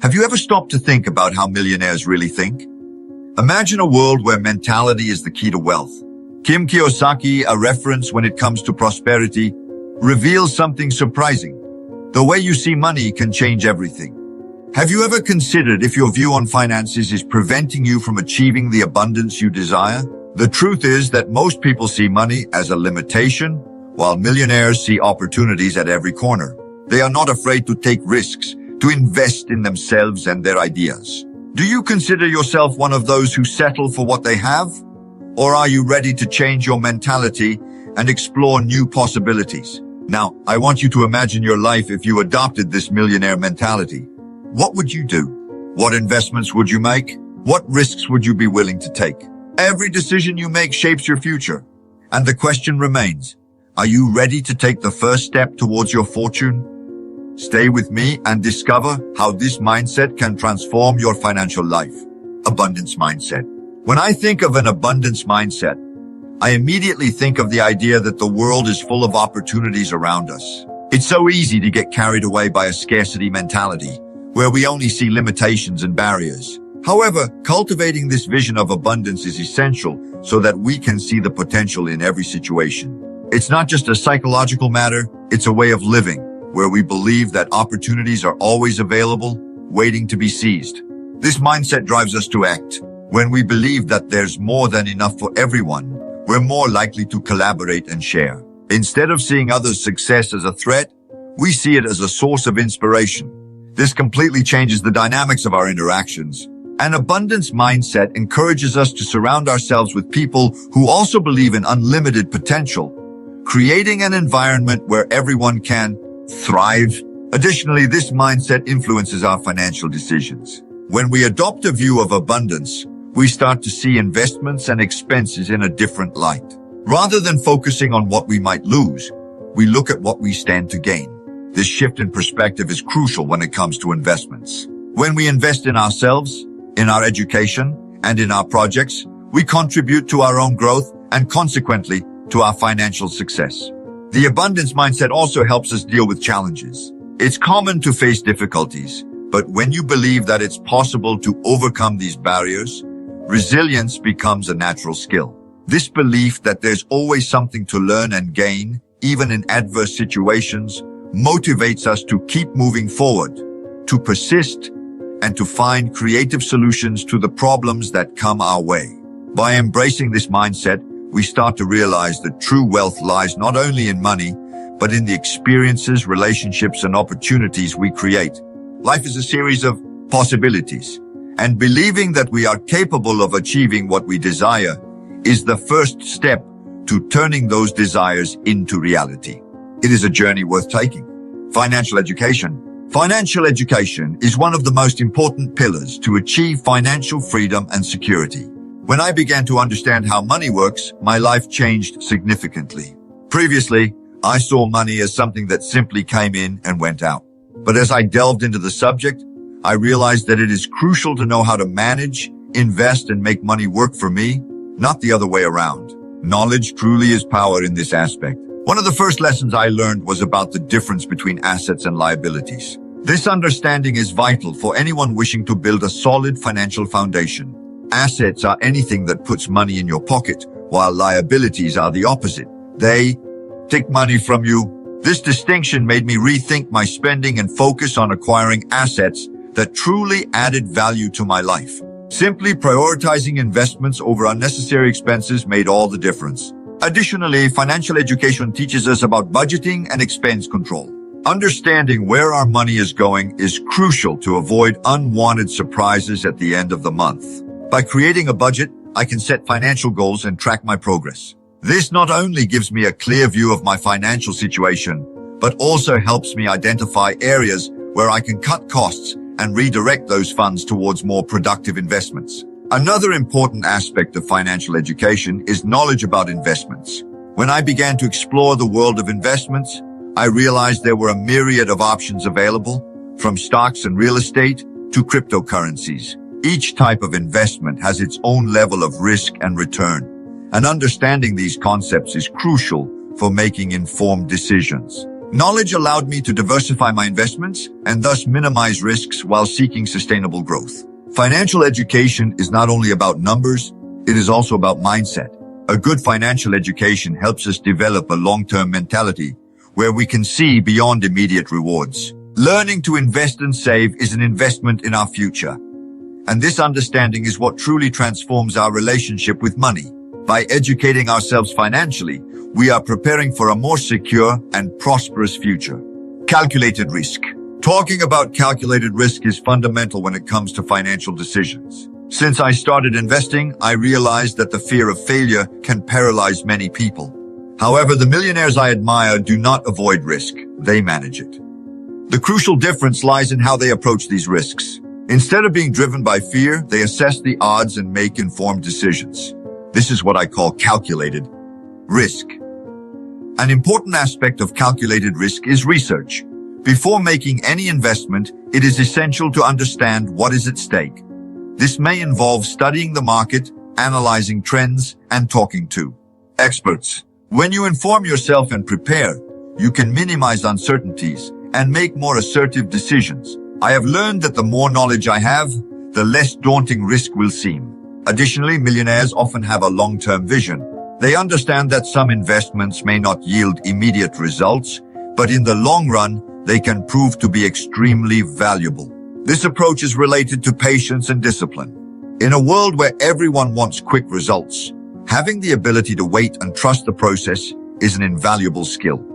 Have you ever stopped to think about how millionaires really think? Imagine a world where mentality is the key to wealth. Kiyosaki, a reference when it comes to prosperity, reveals something surprising. The way you see money can change everything. Have you ever considered if your view on finances is preventing you from achieving the abundance you desire? The truth is that most people see money as a limitation, while millionaires see opportunities at every corner. They are not afraid to take risks, to invest in themselves and their ideas. Do you consider yourself one of those who settle for what they have? Or are you ready to change your mentality and explore new possibilities? Now, I want you to imagine your life if you adopted this millionaire mentality. What would you do? What investments would you make? What risks would you be willing to take? Every decision you make shapes your future. And the question remains, are you ready to take the first step towards your fortune? Stay with me and discover how this mindset can transform your financial life. Abundance mindset. When I think of an abundance mindset, I immediately think of the idea that the world is full of opportunities around us. It's so easy to get carried away by a scarcity mentality, where we only see limitations and barriers. However, cultivating this vision of abundance is essential so that we can see the potential in every situation. It's not just a psychological matter, it's a way of living, where we believe that opportunities are always available, waiting to be seized. This mindset drives us to act. When we believe that there's more than enough for everyone, we're more likely to collaborate and share. Instead of seeing others' success as a threat, we see it as a source of inspiration. This completely changes the dynamics of our interactions. An abundance mindset encourages us to surround ourselves with people who also believe in unlimited potential, creating an environment where everyone can thrive. Additionally, this mindset influences our financial decisions. When we adopt a view of abundance, we start to see investments and expenses in a different light. Rather than focusing on what we might lose, we look at what we stand to gain. This shift in perspective is crucial when it comes to investments. When we invest in ourselves, in our education, and in our projects, we contribute to our own growth and consequently to our financial success. The abundance mindset also helps us deal with challenges. It's common to face difficulties, but when you believe that it's possible to overcome these barriers, resilience becomes a natural skill. This belief that there's always something to learn and gain, even in adverse situations, motivates us to keep moving forward, to persist, and to find creative solutions to the problems that come our way. By embracing this mindset, we start to realize that true wealth lies not only in money, but in the experiences, relationships, and opportunities we create. Life is a series of possibilities, and believing that we are capable of achieving what we desire is the first step to turning those desires into reality. It is a journey worth taking. Financial education. Financial education is one of the most important pillars to achieve financial freedom and security. When I began to understand how money works, my life changed significantly. Previously, I saw money as something that simply came in and went out. But as I delved into the subject, I realized that it is crucial to know how to manage, invest, and make money work for me, not the other way around. Knowledge truly is power in this aspect. One of the first lessons I learned was about the difference between assets and liabilities. This understanding is vital for anyone wishing to build a solid financial foundation. Assets are anything that puts money in your pocket, while liabilities are the opposite. They take money from you. This distinction made me rethink my spending and focus on acquiring assets that truly added value to my life. Simply prioritizing investments over unnecessary expenses made all the difference. Additionally, financial education teaches us about budgeting and expense control. Understanding where our money is going is crucial to avoid unwanted surprises at the end of the month. By creating a budget, I can set financial goals and track my progress. This not only gives me a clear view of my financial situation, but also helps me identify areas where I can cut costs and redirect those funds towards more productive investments. Another important aspect of financial education is knowledge about investments. When I began to explore the world of investments, I realized there were a myriad of options available, from stocks and real estate to cryptocurrencies. Each type of investment has its own level of risk and return, and understanding these concepts is crucial for making informed decisions. Knowledge allowed me to diversify my investments and thus minimize risks while seeking sustainable growth. Financial education is not only about numbers, it is also about mindset. A good financial education helps us develop a long-term mentality where we can see beyond immediate rewards. Learning to invest and save is an investment in our future. And this understanding is what truly transforms our relationship with money. By educating ourselves financially, we are preparing for a more secure and prosperous future. Calculated risk. Talking about calculated risk is fundamental when it comes to financial decisions. Since I started investing, I realized that the fear of failure can paralyze many people. However, the millionaires I admire do not avoid risk, they manage it. The crucial difference lies in how they approach these risks. Instead of being driven by fear, they assess the odds and make informed decisions. This is what I call calculated risk. An important aspect of calculated risk is research. Before making any investment, it is essential to understand what is at stake. This may involve studying the market, analyzing trends, and talking to experts. When you inform yourself and prepare, you can minimize uncertainties and make more assertive decisions. I have learned that the more knowledge I have, the less daunting risk will seem. Additionally, millionaires often have a long-term vision. They understand that some investments may not yield immediate results, but in the long run, they can prove to be extremely valuable. This approach is related to patience and discipline. In a world where everyone wants quick results, having the ability to wait and trust the process is an invaluable skill.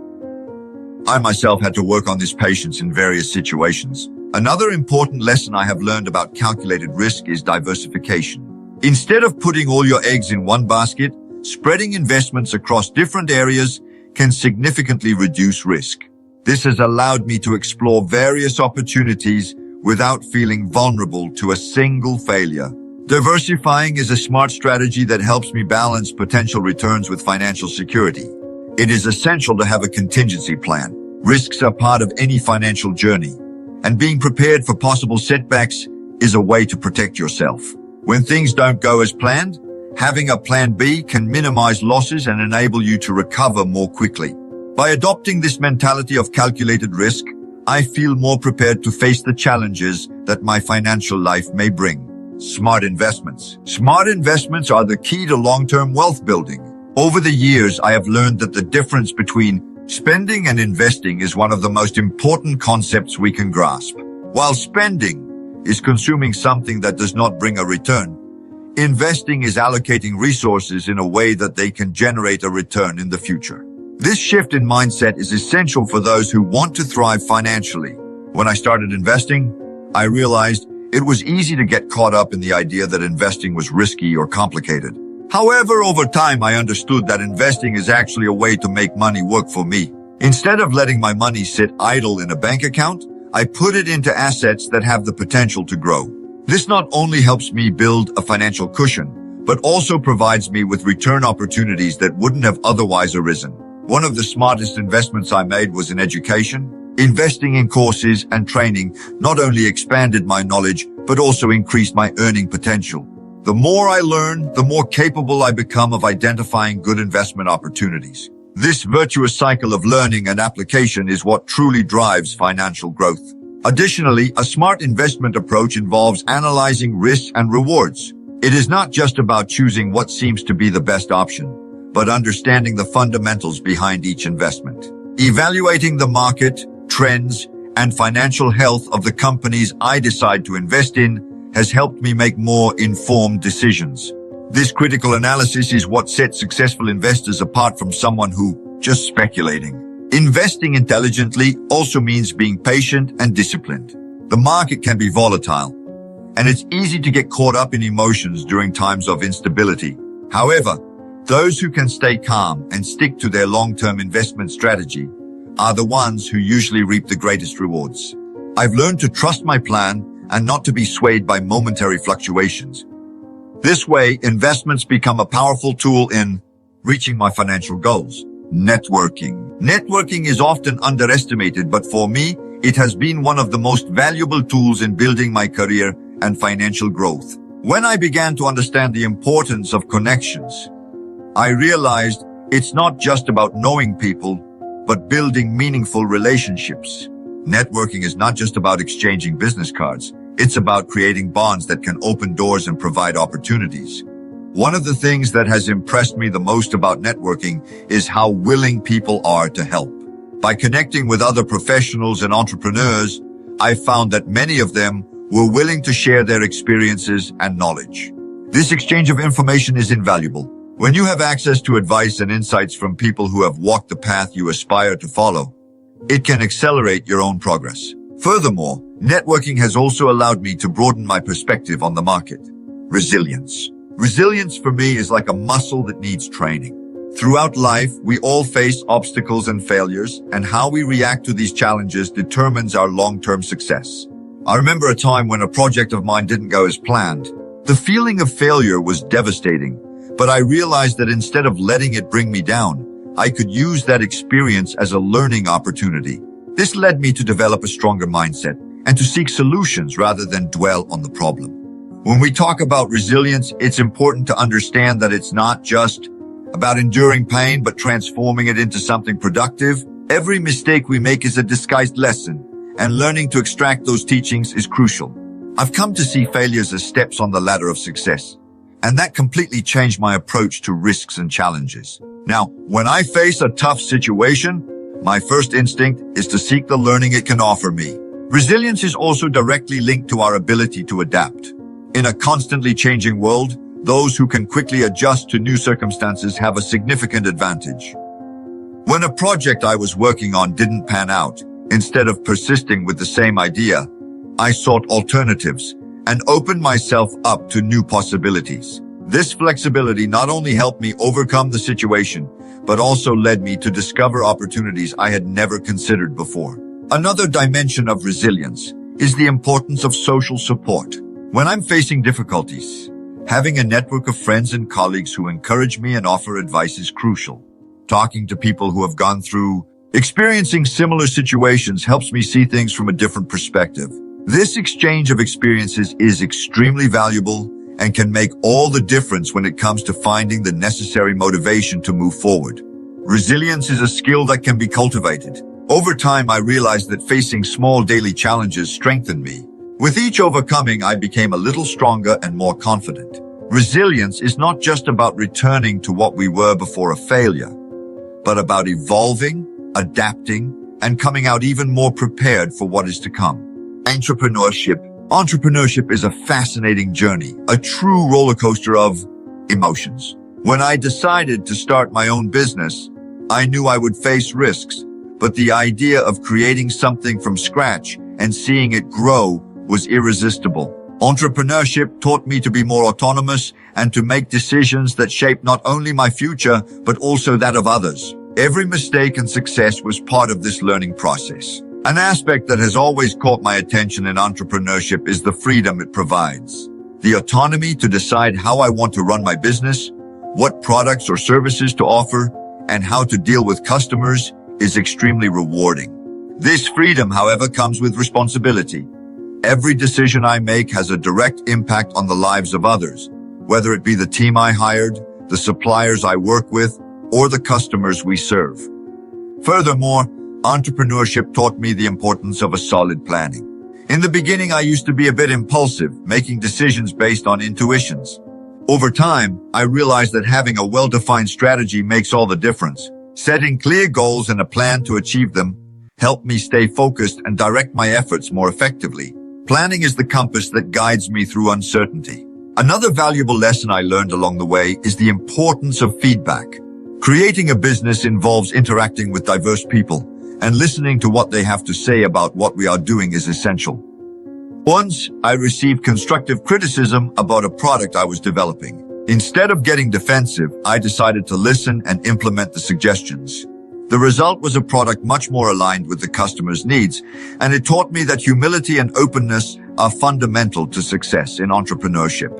I myself had to work on this patience in various situations. Another important lesson I have learned about calculated risk is diversification. Instead of putting all your eggs in one basket, spreading investments across different areas can significantly reduce risk. This has allowed me to explore various opportunities without feeling vulnerable to a single failure. Diversifying is a smart strategy that helps me balance potential returns with financial security. It is essential to have a contingency plan. Risks are part of any financial journey, and being prepared for possible setbacks is a way to protect yourself. When things don't go as planned, having a plan B can minimize losses and enable you to recover more quickly. By adopting this mentality of calculated risk, I feel more prepared to face the challenges that my financial life may bring. Smart investments. Smart investments are the key to long-term wealth building. Over the years, I have learned that the difference between spending and investing is one of the most important concepts we can grasp. While spending is consuming something that does not bring a return, investing is allocating resources in a way that they can generate a return in the future. This shift in mindset is essential for those who want to thrive financially. When I started investing, I realized it was easy to get caught up in the idea that investing was risky or complicated. However, over time, I understood that investing is actually a way to make money work for me. Instead of letting my money sit idle in a bank account, I put it into assets that have the potential to grow. This not only helps me build a financial cushion, but also provides me with return opportunities that wouldn't have otherwise arisen. One of the smartest investments I made was in education. Investing in courses and training not only expanded my knowledge, but also increased my earning potential. The more I learn, the more capable I become of identifying good investment opportunities. This virtuous cycle of learning and application is what truly drives financial growth. Additionally, a smart investment approach involves analyzing risks and rewards. It is not just about choosing what seems to be the best option, but understanding the fundamentals behind each investment. Evaluating the market, trends, and financial health of the companies I decide to invest in has helped me make more informed decisions. This critical analysis is what sets successful investors apart from someone who just speculating. Investing intelligently also means being patient and disciplined. The market can be volatile, and it's easy to get caught up in emotions during times of instability. However, those who can stay calm and stick to their long-term investment strategy are the ones who usually reap the greatest rewards. I've learned to trust my plan and not to be swayed by momentary fluctuations. This way, investments become a powerful tool in reaching my financial goals. Networking. Networking is often underestimated, but for me, it has been one of the most valuable tools in building my career and financial growth. When I began to understand the importance of connections, I realized it's not just about knowing people, but building meaningful relationships. Networking is not just about exchanging business cards. It's about creating bonds that can open doors and provide opportunities. One of the things that has impressed me the most about networking is how willing people are to help. By connecting with other professionals and entrepreneurs, I found that many of them were willing to share their experiences and knowledge. This exchange of information is invaluable. When you have access to advice and insights from people who have walked the path you aspire to follow, it can accelerate your own progress. Furthermore, networking has also allowed me to broaden my perspective on the market. Resilience. Resilience for me is like a muscle that needs training. Throughout life, we all face obstacles and failures, and how we react to these challenges determines our long-term success. I remember a time when a project of mine didn't go as planned. The feeling of failure was devastating, but I realized that instead of letting it bring me down, I could use that experience as a learning opportunity. This led me to develop a stronger mindset and to seek solutions rather than dwell on the problem. When we talk about resilience, it's important to understand that it's not just about enduring pain, but transforming it into something productive. Every mistake we make is a disguised lesson, and learning to extract those teachings is crucial. I've come to see failures as steps on the ladder of success, and that completely changed my approach to risks and challenges. Now, when I face a tough situation, my first instinct is to seek the learning it can offer me. Resilience is also directly linked to our ability to adapt. In a constantly changing world, those who can quickly adjust to new circumstances have a significant advantage. When a project I was working on didn't pan out, instead of persisting with the same idea, I sought alternatives and opened myself up to new possibilities. This flexibility not only helped me overcome the situation, but also led me to discover opportunities I had never considered before. Another dimension of resilience is the importance of social support. When I'm facing difficulties, having a network of friends and colleagues who encourage me and offer advice is crucial. Talking to people who have gone through experiencing similar situations helps me see things from a different perspective. This exchange of experiences is extremely valuable and can make all the difference when it comes to finding the necessary motivation to move forward. Resilience is a skill that can be cultivated. Over time, I realized that facing small daily challenges strengthened me. With each overcoming, I became a little stronger and more confident. Resilience is not just about returning to what we were before a failure, but about evolving, adapting, and coming out even more prepared for what is to come. Entrepreneurship. Entrepreneurship is a fascinating journey, a true roller coaster of emotions. When I decided to start my own business, I knew I would face risks, but the idea of creating something from scratch and seeing it grow was irresistible. Entrepreneurship taught me to be more autonomous and to make decisions that shape not only my future, but also that of others. Every mistake and success was part of this learning process. An aspect that has always caught my attention in entrepreneurship is the freedom it provides. The autonomy to decide how I want to run my business, what products or services to offer, and how to deal with customers is extremely rewarding. This freedom, however, comes with responsibility. Every decision I make has a direct impact on the lives of others, whether it be the team I hired, the suppliers I work with, or the customers we serve. Furthermore, entrepreneurship taught me the importance of a solid planning. In the beginning, I used to be a bit impulsive, making decisions based on intuitions. Over time, I realized that having a well-defined strategy makes all the difference. Setting clear goals and a plan to achieve them helped me stay focused and direct my efforts more effectively. Planning is the compass that guides me through uncertainty. Another valuable lesson I learned along the way is the importance of feedback. Creating a business involves interacting with diverse people, and listening to what they have to say about what we are doing is essential. Once, I received constructive criticism about a product I was developing. Instead of getting defensive, I decided to listen and implement the suggestions. The result was a product much more aligned with the customer's needs, and it taught me that humility and openness are fundamental to success in entrepreneurship.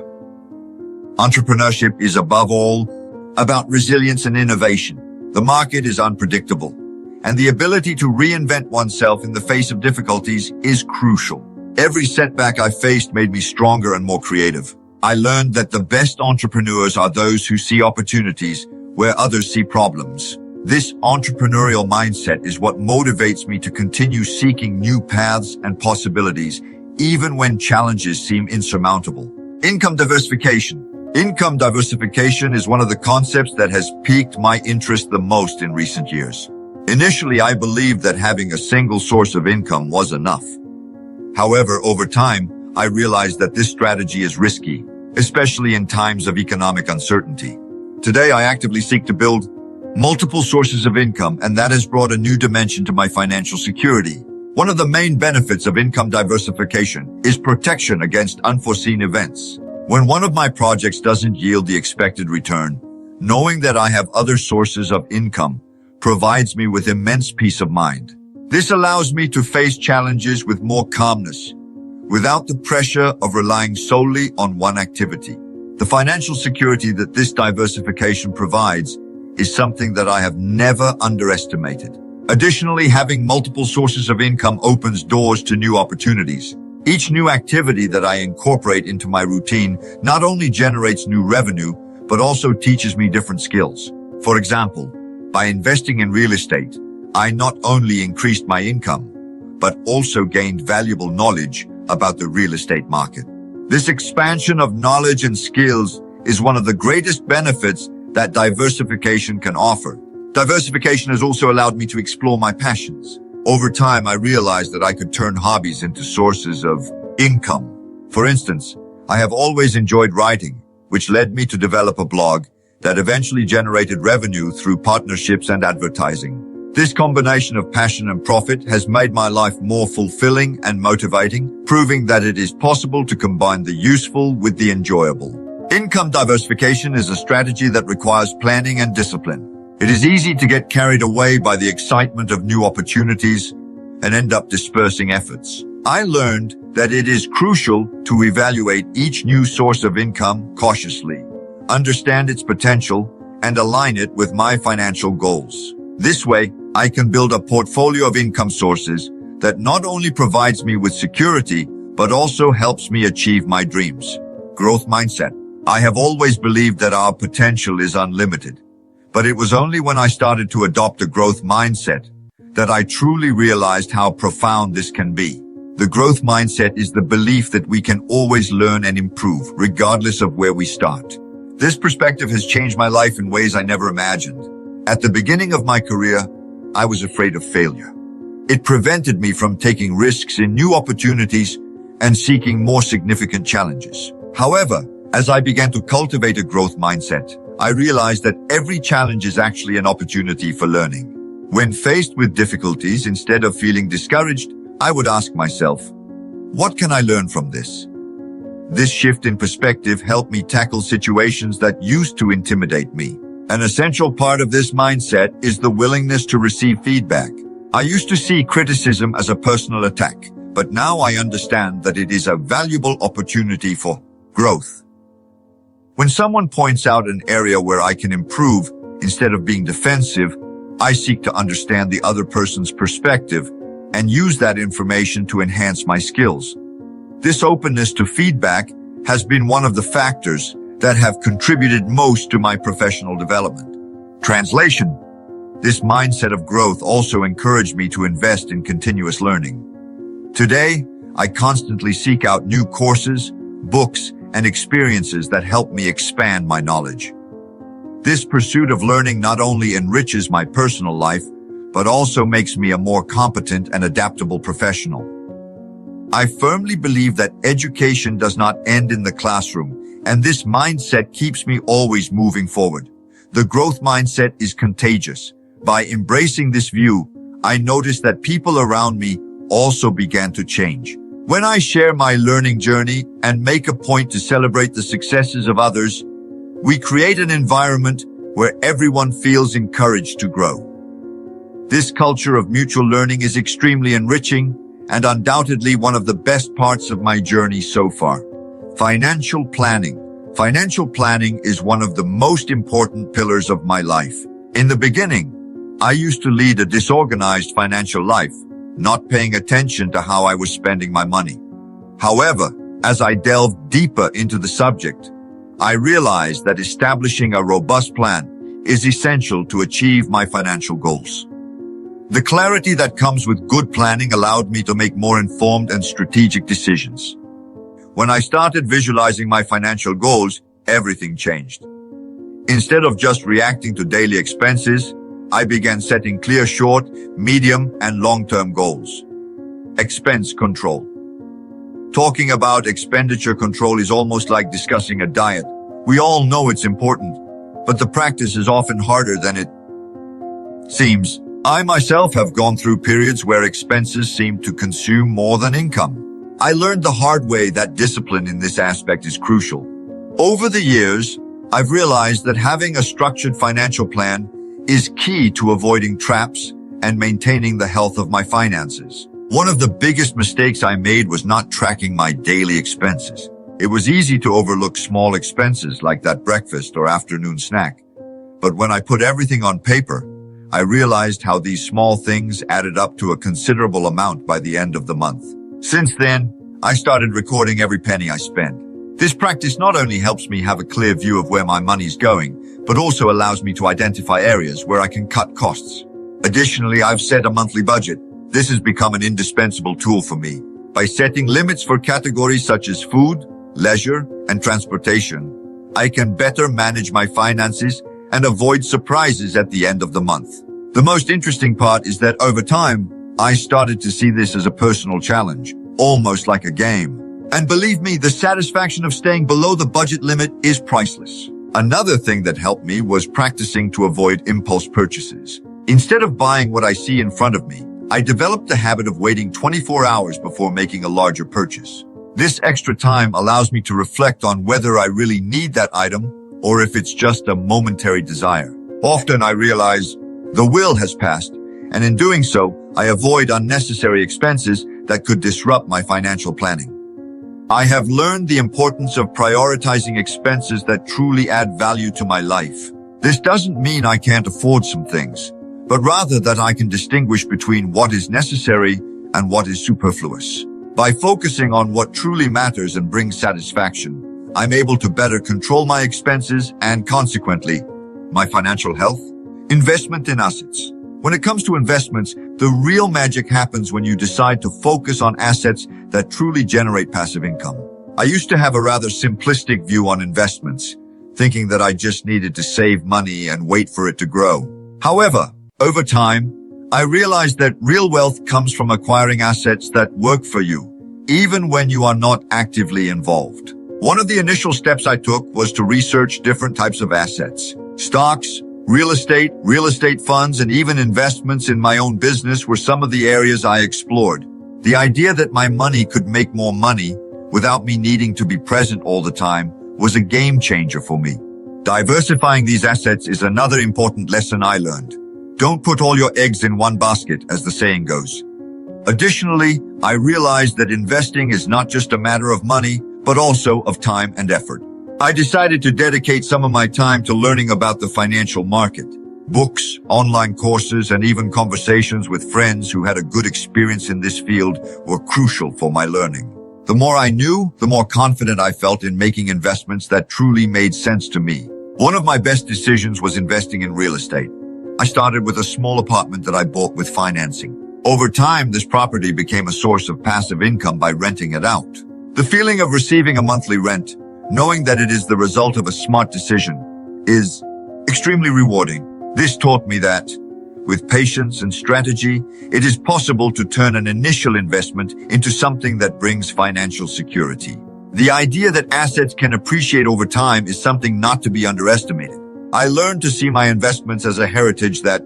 Entrepreneurship is above all about resilience and innovation. The market is unpredictable, and the ability to reinvent oneself in the face of difficulties is crucial. Every setback I faced made me stronger and more creative. I learned that the best entrepreneurs are those who see opportunities where others see problems. This entrepreneurial mindset is what motivates me to continue seeking new paths and possibilities, even when challenges seem insurmountable. Income diversification. Income diversification is one of the concepts that has piqued my interest the most in recent years. Initially, I believed that having a single source of income was enough. However, over time, I realized that this strategy is risky, especially in times of economic uncertainty. Today, I actively seek to build multiple sources of income, and that has brought a new dimension to my financial security. One of the main benefits of income diversification is protection against unforeseen events. When one of my projects doesn't yield the expected return, knowing that I have other sources of income provides me with immense peace of mind. This allows me to face challenges with more calmness, without the pressure of relying solely on one activity. The financial security that this diversification provides is something that I have never underestimated. Additionally, having multiple sources of income opens doors to new opportunities. Each new activity that I incorporate into my routine not only generates new revenue, but also teaches me different skills. For example, by investing in real estate, I not only increased my income, but also gained valuable knowledge about the real estate market. This expansion of knowledge and skills is one of the greatest benefits that diversification can offer. Diversification has also allowed me to explore my passions. Over time, I realized that I could turn hobbies into sources of income. For instance, I have always enjoyed writing, which led me to develop a blog that eventually generated revenue through partnerships and advertising. This combination of passion and profit has made my life more fulfilling and motivating, proving that it is possible to combine the useful with the enjoyable. Income diversification is a strategy that requires planning and discipline. It is easy to get carried away by the excitement of new opportunities and end up dispersing efforts. I learned that it is crucial to evaluate each new source of income cautiously, understand its potential, and align it with my financial goals. This way, I can build a portfolio of income sources that not only provides me with security, but also helps me achieve my dreams. Growth mindset. I have always believed that our potential is unlimited, but it was only when I started to adopt a growth mindset that I truly realized how profound this can be. The growth mindset is the belief that we can always learn and improve, regardless of where we start. This perspective has changed my life in ways I never imagined. At the beginning of my career, I was afraid of failure. It prevented me from taking risks in new opportunities and seeking more significant challenges. However, as I began to cultivate a growth mindset, I realized that every challenge is actually an opportunity for learning. When faced with difficulties, instead of feeling discouraged, I would ask myself, what can I learn from this? This shift in perspective helped me tackle situations that used to intimidate me. An essential part of this mindset is the willingness to receive feedback. I used to see criticism as a personal attack, but now I understand that it is a valuable opportunity for growth. When someone points out an area where I can improve, instead of being defensive, I seek to understand the other person's perspective and use that information to enhance my skills. This openness to feedback has been one of the factors that have contributed most to my professional development. Translation. This mindset of growth also encouraged me to invest in continuous learning. Today, I constantly seek out new courses, books, and experiences that help me expand my knowledge. This pursuit of learning not only enriches my personal life, but also makes me a more competent and adaptable professional. I firmly believe that education does not end in the classroom, and this mindset keeps me always moving forward. The growth mindset is contagious. By embracing this view, I noticed that people around me also began to change. When I share my learning journey and make a point to celebrate the successes of others, we create an environment where everyone feels encouraged to grow. This culture of mutual learning is extremely enriching and undoubtedly one of the best parts of my journey so far. Financial planning. Financial planning is one of the most important pillars of my life. In the beginning, I used to lead a disorganized financial life, not paying attention to how I was spending my money. However, as I delved deeper into the subject, I realized that establishing a robust plan is essential to achieve my financial goals. The clarity that comes with good planning allowed me to make more informed and strategic decisions. When I started visualizing my financial goals, everything changed. Instead of just reacting to daily expenses, I began setting clear short, medium, and long-term goals. Expense control. Talking about expenditure control is almost like discussing a diet. We all know it's important, but the practice is often harder than it seems. I myself have gone through periods where expenses seem to consume more than income. I learned the hard way that discipline in this aspect is crucial. Over the years, I've realized that having a structured financial plan is key to avoiding traps and maintaining the health of my finances. One of the biggest mistakes I made was not tracking my daily expenses. It was easy to overlook small expenses like that breakfast or afternoon snack. But when I put everything on paper, I realized how these small things added up to a considerable amount by the end of the month. Since then, I started recording every penny I spend. This practice not only helps me have a clear view of where my money's going, but also allows me to identify areas where I can cut costs. Additionally, I've set a monthly budget. This has become an indispensable tool for me. By setting limits for categories such as food, leisure, and transportation, I can better manage my finances and avoid surprises at the end of the month. The most interesting part is that over time, I started to see this as a personal challenge, almost like a game. And believe me, the satisfaction of staying below the budget limit is priceless. Another thing that helped me was practicing to avoid impulse purchases. Instead of buying what I see in front of me, I developed the habit of waiting 24 hours before making a larger purchase. This extra time allows me to reflect on whether I really need that item or if it's just a momentary desire. Often I realize the will has passed, and in doing so, I avoid unnecessary expenses that could disrupt my financial planning. I have learned the importance of prioritizing expenses that truly add value to my life. This doesn't mean I can't afford some things, but rather that I can distinguish between what is necessary and what is superfluous. By focusing on what truly matters and brings satisfaction, I'm able to better control my expenses and, consequently, my financial health. Investment in assets. When it comes to investments, the real magic happens when you decide to focus on assets that truly generate passive income. I used to have a rather simplistic view on investments, thinking that I just needed to save money and wait for it to grow. However, over time, I realized that real wealth comes from acquiring assets that work for you, even when you are not actively involved. One of the initial steps I took was to research different types of assets. Stocks, real estate funds, and even investments in my own business were some of the areas I explored. The idea that my money could make more money without me needing to be present all the time was a game changer for me. Diversifying these assets is another important lesson I learned. Don't put all your eggs in one basket, as the saying goes. Additionally, I realized that investing is not just a matter of money, but also of time and effort. I decided to dedicate some of my time to learning about the financial market. Books, online courses, and even conversations with friends who had a good experience in this field were crucial for my learning. The more I knew, the more confident I felt in making investments that truly made sense to me. One of my best decisions was investing in real estate. I started with a small apartment that I bought with financing. Over time, this property became a source of passive income by renting it out. The feeling of receiving a monthly rent, knowing that it is the result of a smart decision, is extremely rewarding. This taught me that, with patience and strategy, it is possible to turn an initial investment into something that brings financial security. The idea that assets can appreciate over time is something not to be underestimated. I learned to see my investments as a heritage that,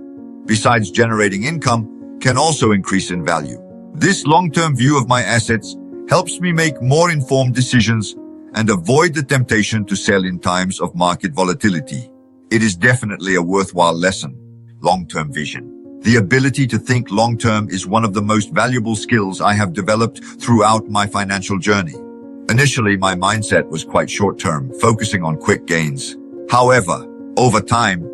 besides generating income, can also increase in value. This long-term view of my assets helps me make more informed decisions and avoid the temptation to sell in times of market volatility. It is definitely a worthwhile lesson. Long-term vision. The ability to think long-term is one of the most valuable skills I have developed throughout my financial journey. Initially, my mindset was quite short-term, focusing on quick gains. However, over time,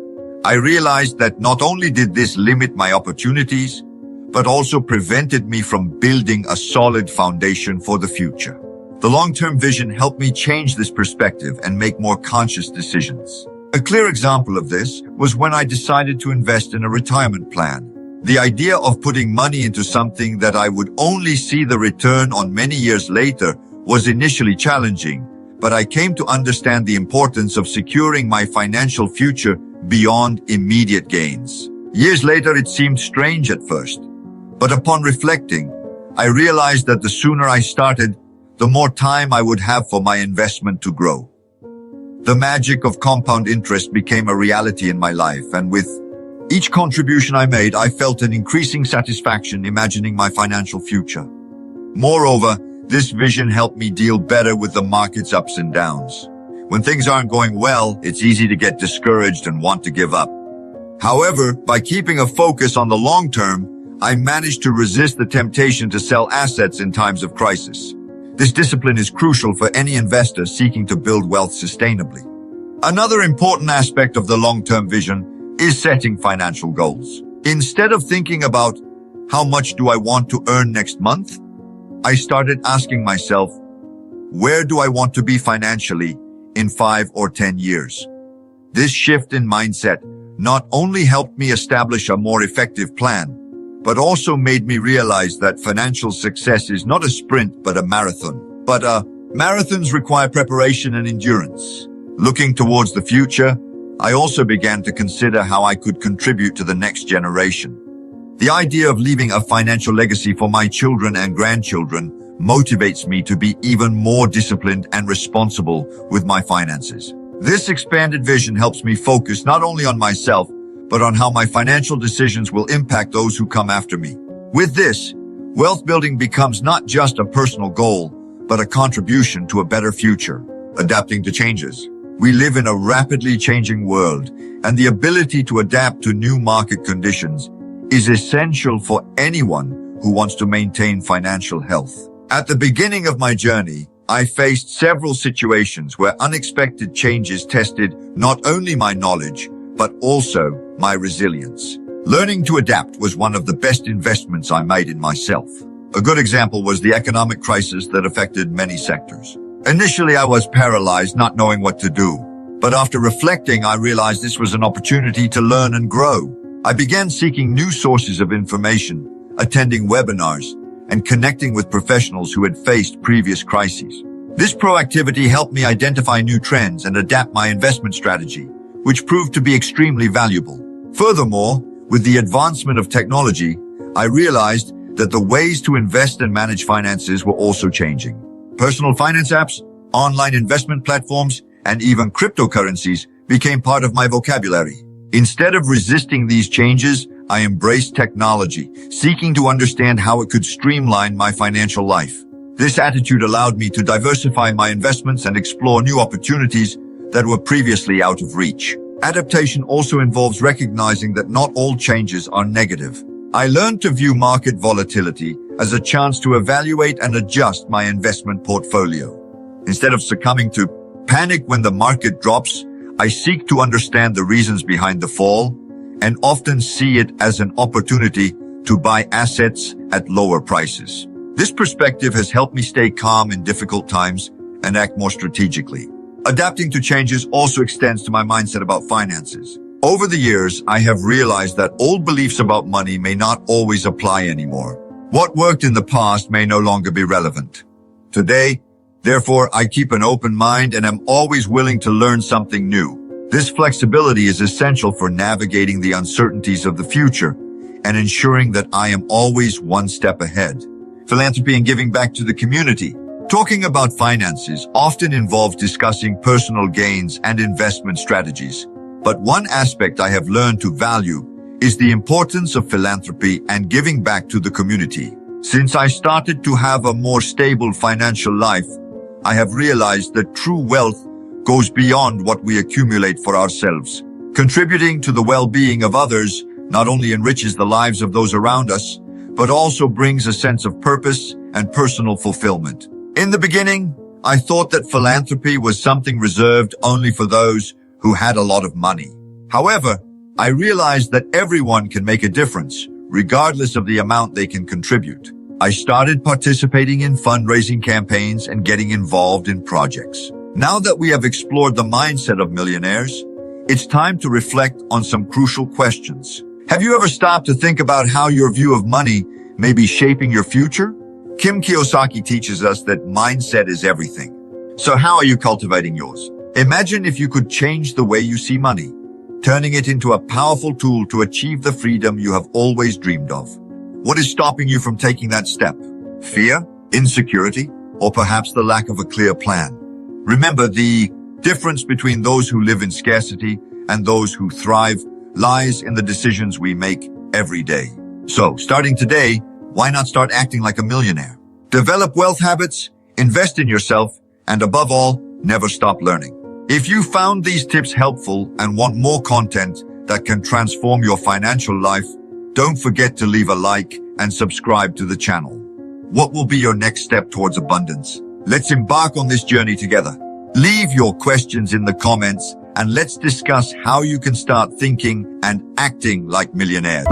I realized that not only did this limit my opportunities, but also prevented me from building a solid foundation for the future. The long-term vision helped me change this perspective and make more conscious decisions. A clear example of this was when I decided to invest in a retirement plan. The idea of putting money into something that I would only see the return on many years later was initially challenging, but I came to understand the importance of securing my financial future beyond immediate gains. Years later, it seemed strange at first, but upon reflecting, I realized that the sooner I started, the more time I would have for my investment to grow. The magic of compound interest became a reality in my life, and with each contribution I made, I felt an increasing satisfaction imagining my financial future. Moreover, this vision helped me deal better with the market's ups and downs. When things aren't going well, it's easy to get discouraged and want to give up. However, by keeping a focus on the long term, I managed to resist the temptation to sell assets in times of crisis. This discipline is crucial for any investor seeking to build wealth sustainably. Another important aspect of the long-term vision is setting financial goals. Instead of thinking about how much do I want to earn next month, I started asking myself, where do I want to be financially in 5 or 10 years? This shift in mindset not only helped me establish a more effective plan, but also made me realize that financial success is not a sprint, but a marathon. But marathons require preparation and endurance. Looking towards the future, I also began to consider how I could contribute to the next generation. The idea of leaving a financial legacy for my children and grandchildren motivates me to be even more disciplined and responsible with my finances. This expanded vision helps me focus not only on myself, but on how my financial decisions will impact those who come after me. With this, wealth building becomes not just a personal goal, but a contribution to a better future. Adapting to changes. We live in a rapidly changing world, and the ability to adapt to new market conditions is essential for anyone who wants to maintain financial health. At the beginning of my journey, I faced several situations where unexpected changes tested not only my knowledge, but also my resilience. Learning to adapt was one of the best investments I made in myself. A good example was the economic crisis that affected many sectors. Initially, I was paralyzed, not knowing what to do. But after reflecting, I realized this was an opportunity to learn and grow. I began seeking new sources of information, attending webinars, and connecting with professionals who had faced previous crises. This proactivity helped me identify new trends and adapt my investment strategy, which proved to be extremely valuable. Furthermore, with the advancement of technology, I realized that the ways to invest and manage finances were also changing. Personal finance apps, online investment platforms, and even cryptocurrencies became part of my vocabulary. Instead of resisting these changes, I embraced technology, seeking to understand how it could streamline my financial life. This attitude allowed me to diversify my investments and explore new opportunities that were previously out of reach. Adaptation also involves recognizing that not all changes are negative. I learned to view market volatility as a chance to evaluate and adjust my investment portfolio. Instead of succumbing to panic when the market drops, I seek to understand the reasons behind the fall and often see it as an opportunity to buy assets at lower prices. This perspective has helped me stay calm in difficult times and act more strategically. Adapting to changes also extends to my mindset about finances. Over the years, I have realized that old beliefs about money may not always apply anymore. What worked in the past may no longer be relevant today. Therefore, I keep an open mind and am always willing to learn something new. This flexibility is essential for navigating the uncertainties of the future and ensuring that I am always one step ahead. Philanthropy and giving back to the community. Talking about finances often involves discussing personal gains and investment strategies. But one aspect I have learned to value is the importance of philanthropy and giving back to the community. Since I started to have a more stable financial life, I have realized that true wealth goes beyond what we accumulate for ourselves. Contributing to the well-being of others not only enriches the lives of those around us, but also brings a sense of purpose and personal fulfillment. In the beginning, I thought that philanthropy was something reserved only for those who had a lot of money. However, I realized that everyone can make a difference, regardless of the amount they can contribute. I started participating in fundraising campaigns and getting involved in projects. Now that we have explored the mindset of millionaires, it's time to reflect on some crucial questions. Have you ever stopped to think about how your view of money may be shaping your future? Kim Kiyosaki teaches us that mindset is everything. So how are you cultivating yours? Imagine if you could change the way you see money, turning it into a powerful tool to achieve the freedom you have always dreamed of. What is stopping you from taking that step? Fear, insecurity, or perhaps the lack of a clear plan? Remember, the difference between those who live in scarcity and those who thrive lies in the decisions we make every day. So, starting today, why not start acting like a millionaire? Develop wealth habits, invest in yourself, and above all, never stop learning. If you found these tips helpful and want more content that can transform your financial life, don't forget to leave a like and subscribe to the channel. What will be your next step towards abundance? Let's embark on this journey together. Leave your questions in the comments and let's discuss how you can start thinking and acting like millionaires.